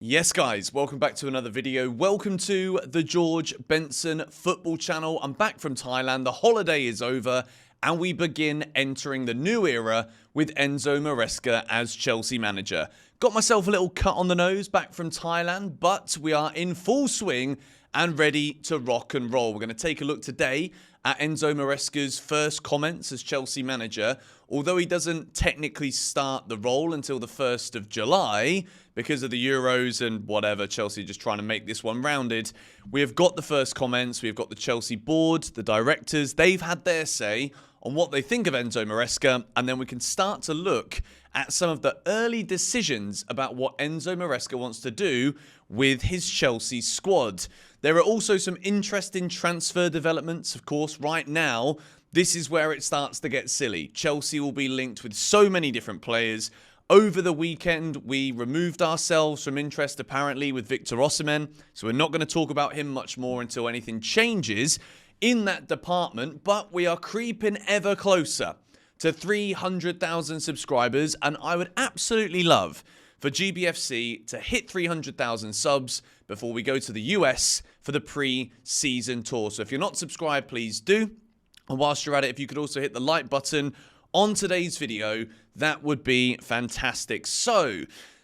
Yes guys, welcome back to another video. Welcome to the George Benson football channel. I'm back from Thailand, the holiday is over and we begin entering the new era with Enzo Maresca as Chelsea manager. Got myself a little cut on the nose back from Thailand, but we are in full swing and ready to rock and roll. We're going to take a look today at Enzo Maresca's first comments as Chelsea manager. Although he doesn't technically start the role until the 1st of July because of the Euros and whatever, Chelsea just trying to make this one rounded. We have got the first comments. We've got the Chelsea board, the directors. They've had their say on what they think of Enzo Maresca, and then we can start to look at some of the early decisions about what Enzo Maresca wants to do with his Chelsea squad. There are also some interesting transfer developments, of course. Right now, this is where it starts to get silly. Chelsea will be linked with so many different players. Over the weekend, we removed ourselves from interest, apparently, with Victor Osimhen. So we're not going to talk about him much more until anything changes in that department. But we are creeping ever closer to 300,000 subscribers. And I would absolutely love for GBFC to hit 300,000 subs before we go to the US for the pre-season tour. So if you're not subscribed, please do. And whilst you're at it, if you could also hit the like button on today's video, that would be fantastic. So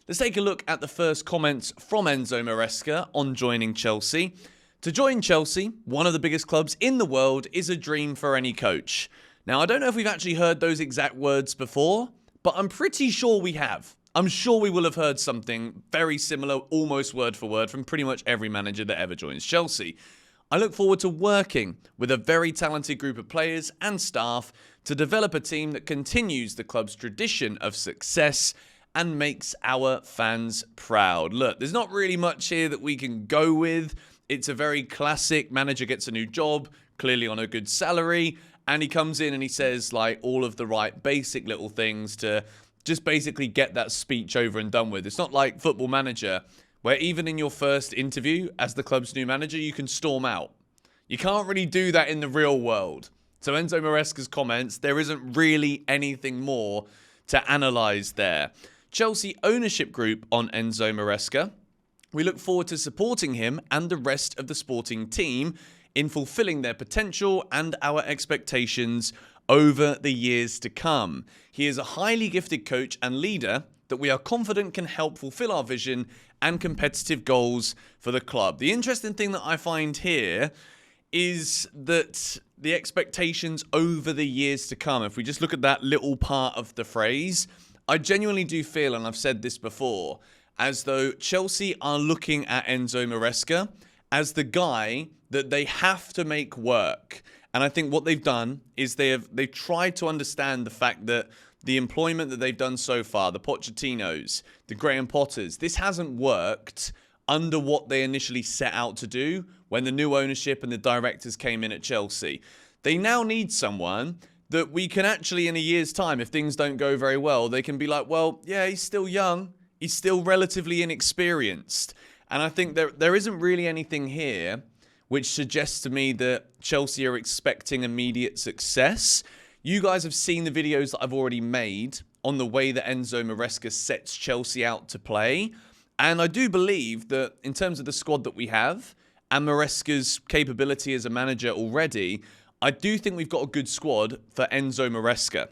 let's take a look at the first comments from Enzo Maresca on joining Chelsea. To join Chelsea, one of the biggest clubs in the world, is a dream for any coach. Now, I don't know if we've actually heard those exact words before, but I'm pretty sure we have. I'm sure we will have heard something very similar, almost word for word, from pretty much every manager that ever joins Chelsea. I look forward to working with a very talented group of players and staff to develop a team that continues the club's tradition of success and makes our fans proud. Look, there's not really much here that we can go with. It's a very classic manager gets a new job, clearly on a good salary, and he comes in and he says like all of the right basic little things to just basically get that speech over and done with. It's not like Football Manager, where even in your first interview as the club's new manager, you can storm out. You can't really do that in the real world. So Enzo Maresca's comments, there isn't really anything more to analyse there. Chelsea ownership group on Enzo Maresca. We look forward to supporting him and the rest of the sporting team in fulfilling their potential and our expectations over the years to come. He is a highly gifted coach and leader that we are confident can help fulfill our vision and competitive goals for the club. The interesting thing that I find here is that the expectations over the years to come, if we just look at that little part of the phrase, I genuinely do feel, and I've said this before, as though Chelsea are looking at Enzo Maresca as the guy that they have to make work. And I think what they've done is they've tried to understand the fact that the employment that they've done so far, the Pochettinos, the Graham Potters, this hasn't worked under what they initially set out to do when the new ownership and the directors came in at Chelsea. They now need someone that we can actually, in a year's time, if things don't go very well, they can be like, well, yeah, he's still young. He's still relatively inexperienced. And I think there isn't really anything here which suggests to me that Chelsea are expecting immediate success. You guys have seen the videos that I've already made on the way that Enzo Maresca sets Chelsea out to play. And I do believe that in terms of the squad that we have and Maresca's capability as a manager already, I do think we've got a good squad for Enzo Maresca.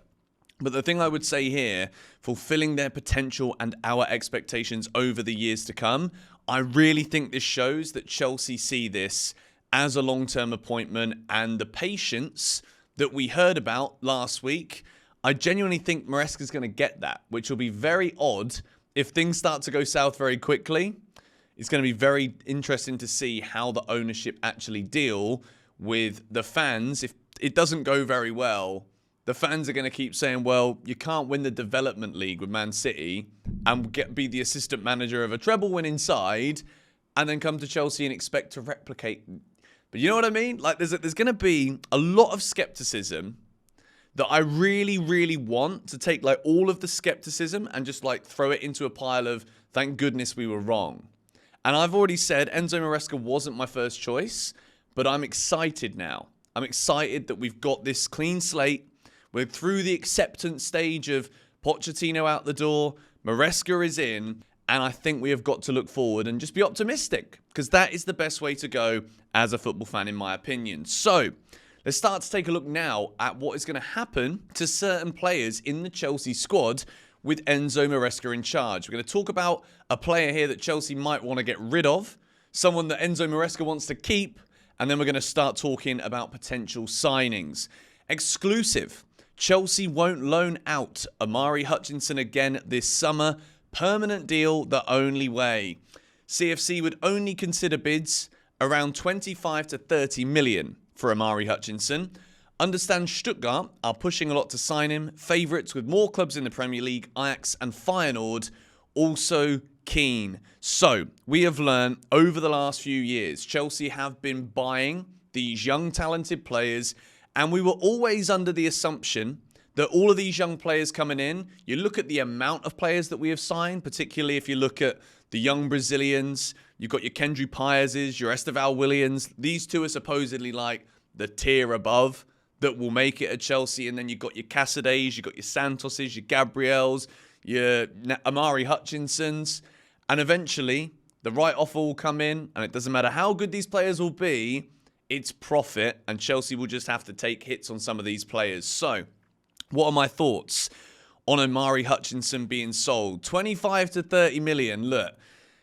But the thing I would say here, fulfilling their potential and our expectations over the years to come, I really think this shows that Chelsea see this as a long-term appointment, and the patience that we heard about last week, I genuinely think Maresca's going to get that, which will be very odd if things start to go south very quickly. It's going to be very interesting to see how the ownership actually deal with the fans. If it doesn't go very well, the fans are going to keep saying, well, you can't win the development league with Man City and be the assistant manager of a treble winning side and then come to Chelsea and expect to replicate. But you know what I mean? Like there's going to be a lot of skepticism that I really, really want to take like all of the skepticism and just like throw it into a pile of thank goodness we were wrong. And I've already said Enzo Maresca wasn't my first choice, but I'm excited now. I'm excited that we've got this clean slate. We're through the acceptance stage of Pochettino out the door, Maresca is in, And I think we have got to look forward and just be optimistic, because that is the best way to go as a football fan, in my opinion. So let's start to take a look now at what is going to happen to certain players in the Chelsea squad with Enzo Maresca in charge. We're going to talk about a player here that Chelsea might want to get rid of, someone that Enzo Maresca wants to keep, and then we're going to start talking about potential signings. Exclusive. Chelsea won't loan out Omari Hutchinson again this summer. Permanent deal the only way. CFC would only consider bids around 25 to 30 million for Omari Hutchinson. Understand Stuttgart are pushing a lot to sign him. Favourites with more clubs in the Premier League, Ajax and Feyenoord, also keen. So, we have learned over the last few years, Chelsea have been buying these young talented players, and we were always under the assumption that all of these young players coming in, you look at the amount of players that we have signed, particularly if you look at the young Brazilians, you've got your Kendry Pieses, your Esteval Williams. These two are supposedly like the tier above that will make it at Chelsea. And then you've got your Casadets, you've got your Santoses, your Gabriels, your Omari Hutchinsons. And eventually, the right offer will come in, and it doesn't matter how good these players will be, it's profit, and Chelsea will just have to take hits on some of these players. So, what are my thoughts on Omari Hutchinson being sold? 25 to 30 million. Look,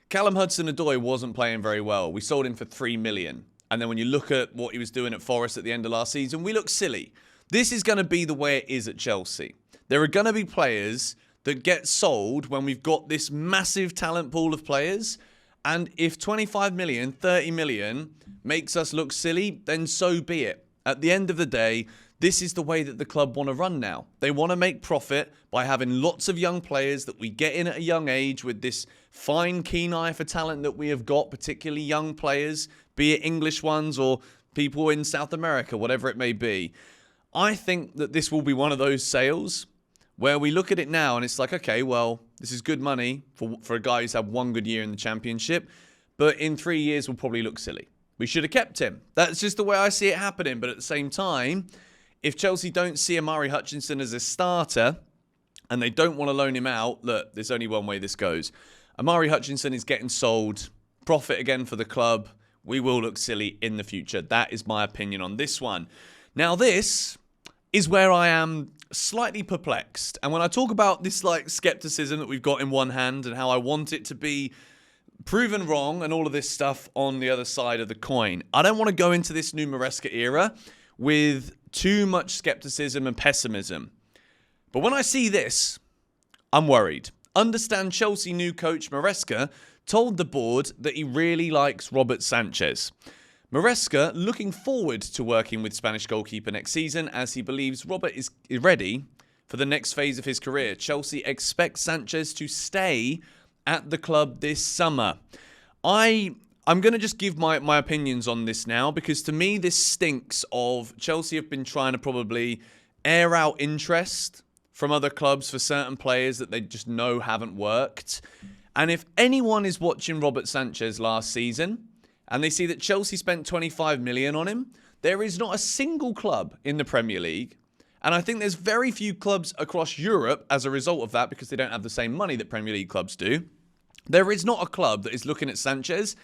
Callum Hudson-Odoi wasn't playing very well. We sold him for 3 million. And then when you look at what he was doing at Forest at the end of last season, we look silly. This is going to be the way it is at Chelsea. There are going to be players that get sold when we've got this massive talent pool of players. And if 25 million, 30 million makes us look silly, then so be it. At the end of the day, this is the way that the club want to run now. They want to make profit by having lots of young players that we get in at a young age with this fine, keen eye for talent that we have got, particularly young players, be it English ones or people in South America, whatever it may be. I think that this will be one of those sales where we look at it now and it's like, okay, well, this is good money for a guy who's had one good year in the Championship, but in 3 years will probably look silly. We should have kept him. That's just the way I see it happening. But at the same time, if Chelsea don't see Omari Hutchinson as a starter and they don't want to loan him out, look, there's only one way this goes. Omari Hutchinson is getting sold. Profit again for the club. We will look silly in the future. That is my opinion on this one. Now, this is where I am slightly perplexed. And when I talk about this like skepticism that we've got in one hand and how I want it to be proven wrong and all of this stuff on the other side of the coin, I don't want to go into this new Maresca era with too much skepticism and pessimism. But when I see this, I'm worried. Understand Chelsea new coach Maresca told the board that he really likes Robert Sanchez. Maresca looking forward to working with Spanish goalkeeper next season as he believes Robert is ready for the next phase of his career. Chelsea expects Sanchez to stay at the club this summer. I'm going to just give my opinions on this now, because to me this stinks of Chelsea have been trying to probably air out interest from other clubs for certain players that they just know haven't worked. And if anyone is watching Robert Sanchez last season and they see that Chelsea spent 25 million on him, there is not a single club in the Premier League. And I think there's very few clubs across Europe as a result of that, because they don't have the same money that Premier League clubs do. There is not a club that is looking at Sanchez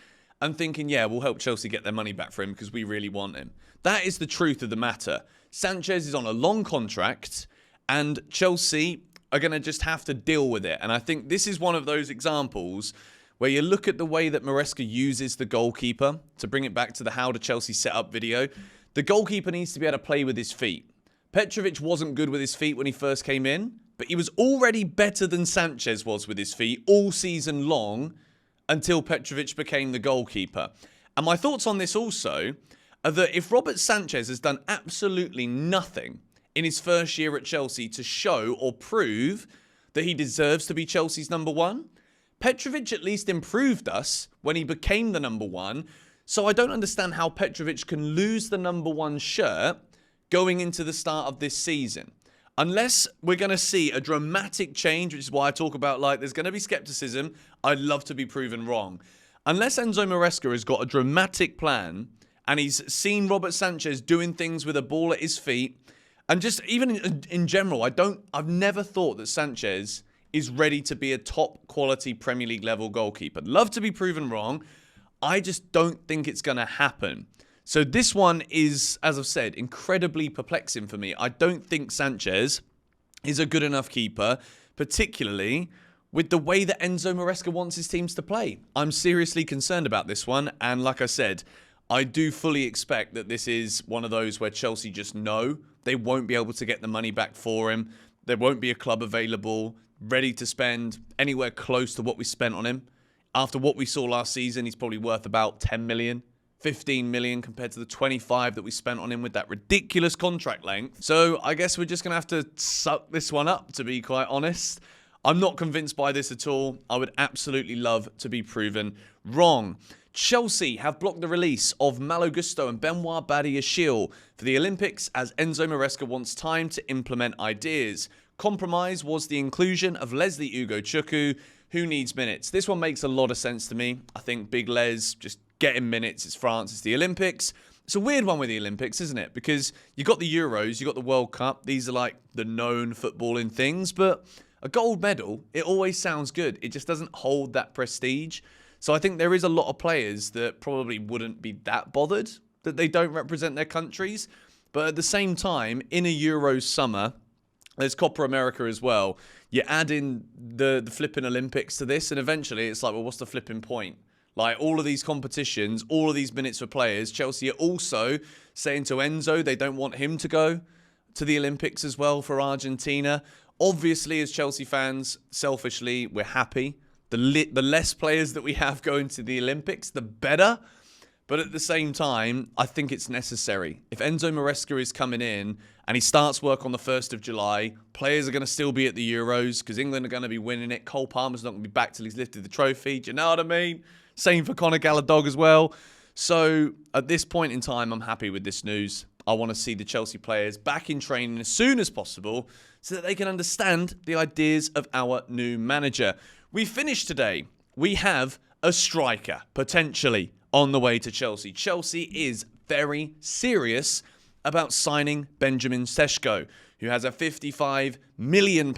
and thinking, yeah, we'll help Chelsea get their money back for him because we really want him. That is the truth of the matter. Sanchez is on a long contract and Chelsea are going to just have to deal with it. And I think this is one of those examples where you look at the way that Maresca uses the goalkeeper, to bring it back to the How to Chelsea Set Up video. The goalkeeper needs to be able to play with his feet. Petrovic wasn't good with his feet when he first came in, but he was already better than Sanchez was with his feet all season long until Petrovic became the goalkeeper. And my thoughts on this also are that if Robert Sanchez has done absolutely nothing in his first year at Chelsea to show or prove that he deserves to be Chelsea's number one, Petrovic at least improved us when he became the number one. So I don't understand how Petrovic can lose the number one shirt going into the start of this season. Unless we're going to see a dramatic change, which is why I talk about, like, there's going to be skepticism. I'd love to be proven wrong. Unless Enzo Maresca has got a dramatic plan and he's seen Robert Sanchez doing things with a ball at his feet, and just even in general, I've never thought that Sanchez is ready to be a top quality Premier League level goalkeeper. Love to be proven wrong. I just don't think it's going to happen. So this one is, as I've said, incredibly perplexing for me. I don't think Sanchez is a good enough keeper, particularly with the way that Enzo Maresca wants his teams to play. I'm seriously concerned about this one. And like I said, I do fully expect that this is one of those where Chelsea just know they won't be able to get the money back for him. There won't be a club available ready to spend anywhere close to what we spent on him. After what we saw last season, he's probably worth about 10 million. 15 million compared to the 25 that we spent on him with that ridiculous contract length. So I guess we're just going to have to suck this one up, to be quite honest. I'm not convinced by this at all. I would absolutely love to be proven wrong. Chelsea have blocked the release of Malo Gusto and Benoit Badiashile for the Olympics as Enzo Maresca wants time to implement ideas. Compromise was the inclusion of Leslie Ugo-Chukwu, who needs minutes. This one makes a lot of sense to me. I think Big Les just getting minutes. It's France, it's the Olympics. It's a weird one with the Olympics, isn't it? Because you got the Euros, you got the World Cup. These are like the known footballing things, but a gold medal, it always sounds good. It just doesn't hold that prestige. So I think there is a lot of players that probably wouldn't be that bothered that they don't represent their countries. But at the same time, in a Euros summer, there's Copa America as well. You add in the flipping Olympics to this, and eventually it's like, well, what's the flipping point? Like, all of these competitions, all of these minutes for players. Chelsea are also saying to Enzo they don't want him to go to the Olympics as well for Argentina. Obviously, as Chelsea fans, selfishly, we're happy. The less players that we have going to the Olympics, the better. But at the same time, I think it's necessary. If Enzo Maresca is coming in and he starts work on the 1st of July, players are going to still be at the Euros because England are going to be winning it. Cole Palmer's not going to be back till he's lifted the trophy. Do you know what I mean? Same for Conor Gallagher as well. So at this point in time, I'm happy with this news. I want to see the Chelsea players back in training as soon as possible so that they can understand the ideas of our new manager. We finished today. We have a striker, potentially, on the way to Chelsea. Chelsea is very serious about signing Benjamin Sesko, who has a £55 million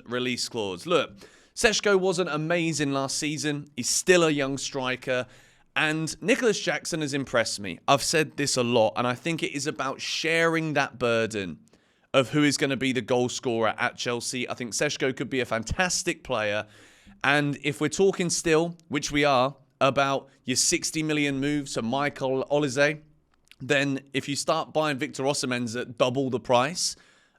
release clause. Look, Sesko wasn't amazing last season. He's still a young striker. And Nicholas Jackson has impressed me. I've said this a lot, and I think it is about sharing that burden of who is going to be the goal scorer at Chelsea. I think Sesko could be a fantastic player. And if we're talking still, which we are, about your 60 million moves to Michael Olise, then if you start buying Victor Osimhen at double the price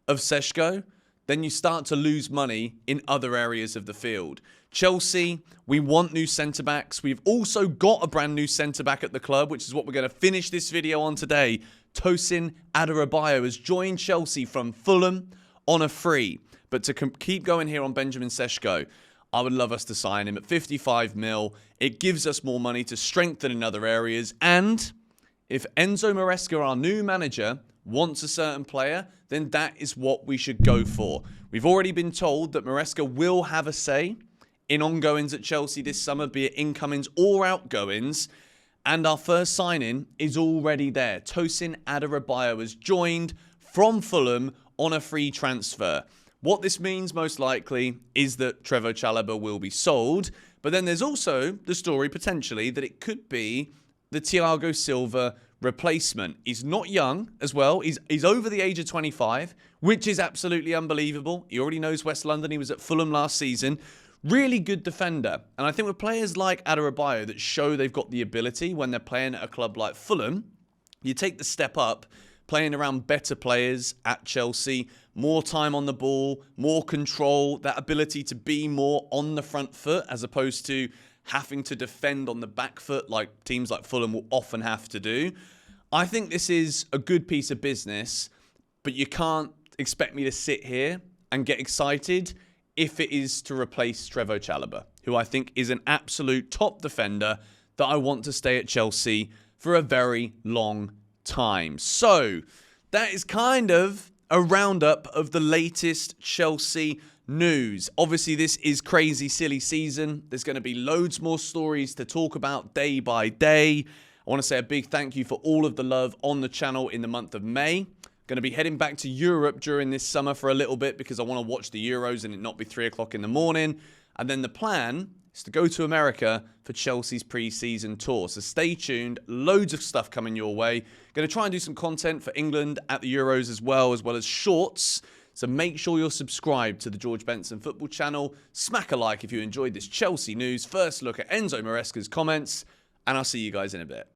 of Sesko, then you start to lose money in other areas of the field. Chelsea, we want new centre-backs. We've also got a brand new centre-back at the club, which is what we're going to finish this video on today. Tosin Adarabioyo has joined Chelsea from Fulham on a free. But to keep going here on Benjamin Sesko, I would love us to sign him at 55 mil. It gives us more money to strengthen in other areas. And if Enzo Maresca, our new manager, wants a certain player, then that is what we should go for. We've already been told that Maresca will have a say in ongoings at Chelsea this summer, be it incomings or outgoings. And our first signing is already there. Tosin Adarabioyo has joined from Fulham on a free transfer. What this means, most likely, is that Trevoh Chalobah will be sold. But then there's also the story, potentially, that it could be the Thiago Silva replacement. He's not young as well. He's over the age of 25, which is absolutely unbelievable. He already knows West London. He was at Fulham last season. Really good defender. And I think with players like Adarabioyo that show they've got the ability when they're playing at a club like Fulham, you take the step up, playing around better players at Chelsea, more time on the ball, more control, that ability to be more on the front foot as opposed to having to defend on the back foot like teams like Fulham will often have to do. I think this is a good piece of business, but you can't expect me to sit here and get excited if it is to replace Trevoh Chalobah, who I think is an absolute top defender that I want to stay at Chelsea for a very long time. So that is kind of a roundup of the latest Chelsea news. Obviously, this is crazy, silly season. There's going to be loads more stories to talk about day by day. I want to say a big thank you for all of the love on the channel in the month of May. Going to be heading back to Europe during this summer for a little bit because I want to watch the Euros and it not be 3 o'clock in the morning. And then the plan is to go to America for Chelsea's pre-season tour. So stay tuned. Loads of stuff coming your way. Going to try and do some content for England at the Euros as well as shorts. So make sure you're subscribed to the George Benson Football channel. Smack a like if you enjoyed this Chelsea news. First look at Enzo Maresca's comments. And I'll see you guys in a bit.